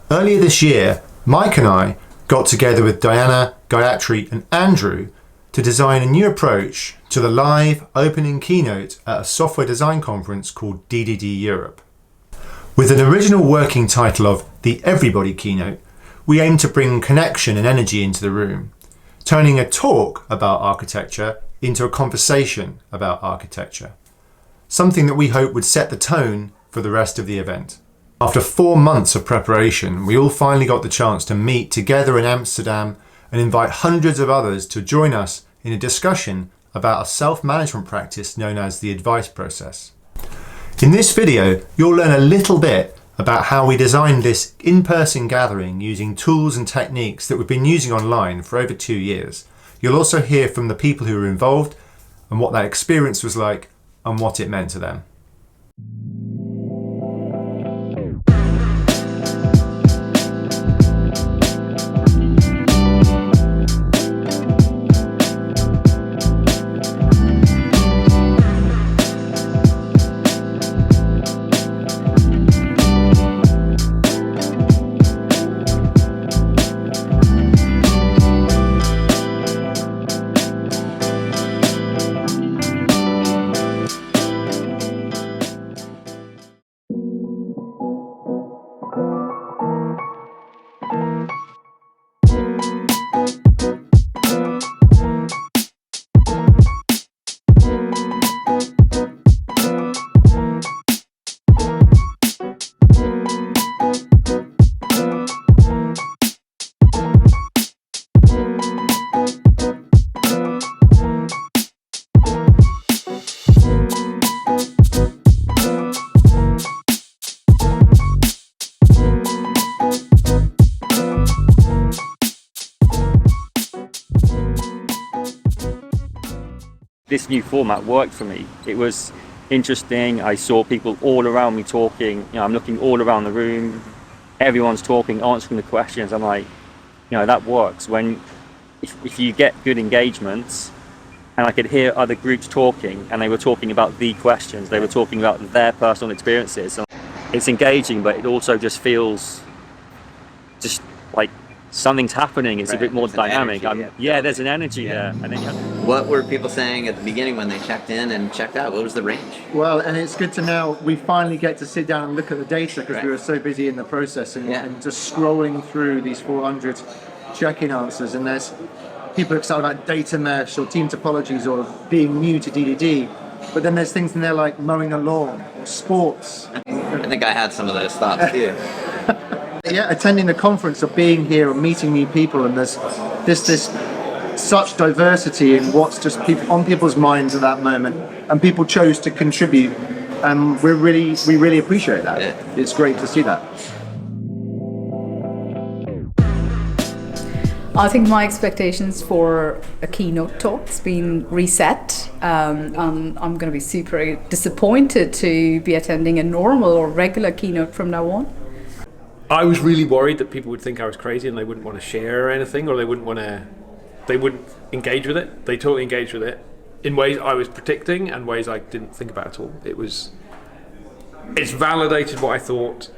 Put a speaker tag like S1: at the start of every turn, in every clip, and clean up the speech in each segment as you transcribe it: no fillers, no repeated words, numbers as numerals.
S1: Earlier this year, Mike and I got together with Diana, Gayathri and Andrew to design a new approach to the live opening keynote at a software design conference called DDD Europe. With an original working title of the Everybody Keynote, we aim to bring connection and energy into the room, turning a talk about architecture into a conversation about architecture, something that we hope would set the tone for the rest of the event. After 4 months of preparation, we all finally got the chance to meet together in Amsterdam and invite hundreds of others to join us in a discussion about a self-management practice known as the advice process. In this video, you'll learn a little bit about how we designed this in-person gathering using tools and techniques that we've been using online for over 2 years. You'll also hear from the people who were involved and what that experience was like and what it meant to them.
S2: This new format worked for me. It was interesting. I saw people all around me talking. I'm looking all around the room. Everyone's talking, answering the questions. I'm like, that works. If you get good engagements, and I could hear other groups talking, and they were talking about the questions. They were talking about their personal experiences. It's engaging, but it also just feels just like something's happening. It's a bit more dynamic. There's an energy there. And then
S3: what were people saying at the beginning when they checked in and checked out? What was the range?
S4: Well, and it's good to now we finally get to sit down and look at the data because we were so busy in the process and just scrolling through these 400 check-in answers, and there's people excited about data mesh or team topologies or being new to DDD, but then there's things in there like mowing a lawn or sports.
S3: I think I had some of those thoughts too.
S4: Yeah, attending the conference or being here or meeting new people, and there's this such diversity in what's just on people's minds at that moment, and people chose to contribute, and we really appreciate that. Yeah. It's great to see that.
S5: I think my expectations for a keynote talk's been reset. I'm going to be super disappointed to be attending a normal or regular keynote from now on.
S6: I was really worried that people would think I was crazy and they wouldn't want to share anything, or they wouldn't engage with it. They totally engaged with it in ways I was predicting and ways I didn't think about at all. It's validated what I thought.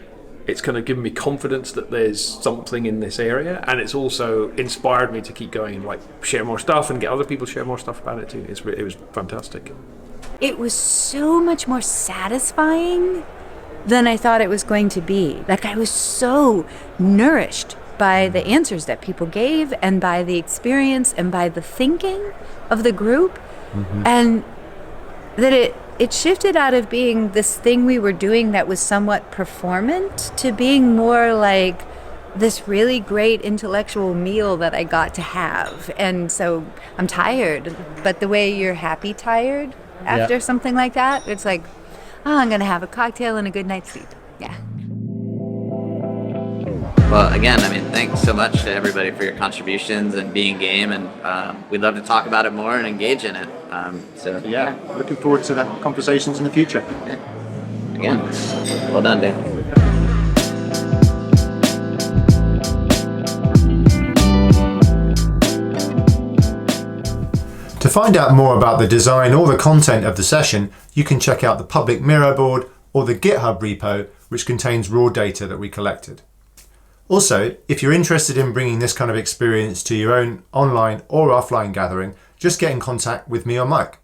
S6: It's kind of given me confidence that there's something in this area, and it's also inspired me to keep going and share more stuff and get other people to share more stuff about it too. It was fantastic.
S7: It was so much more satisfying than I thought it was going to be. I was so nourished by the answers that people gave and by the experience and by the thinking of the group, and that it shifted out of being this thing we were doing that was somewhat performant to being more like this really great intellectual meal that I got to have. And so I'm tired, but the way you're happy tired after something like that, it's like, I'm going to have a cocktail and a good night's sleep. Yeah.
S3: Well, again, thanks so much to everybody for your contributions and being game, and we'd love to talk about it more and engage in it.
S4: Looking forward to the conversations in the future.
S3: Yeah. Again, well done, Dan.
S1: To find out more about the design or the content of the session, you can check out the public Miro board or the Github repo, which contains raw data that we collected. Also, if you're interested in bringing this kind of experience to your own online or offline gathering, just get in contact with me or Mike.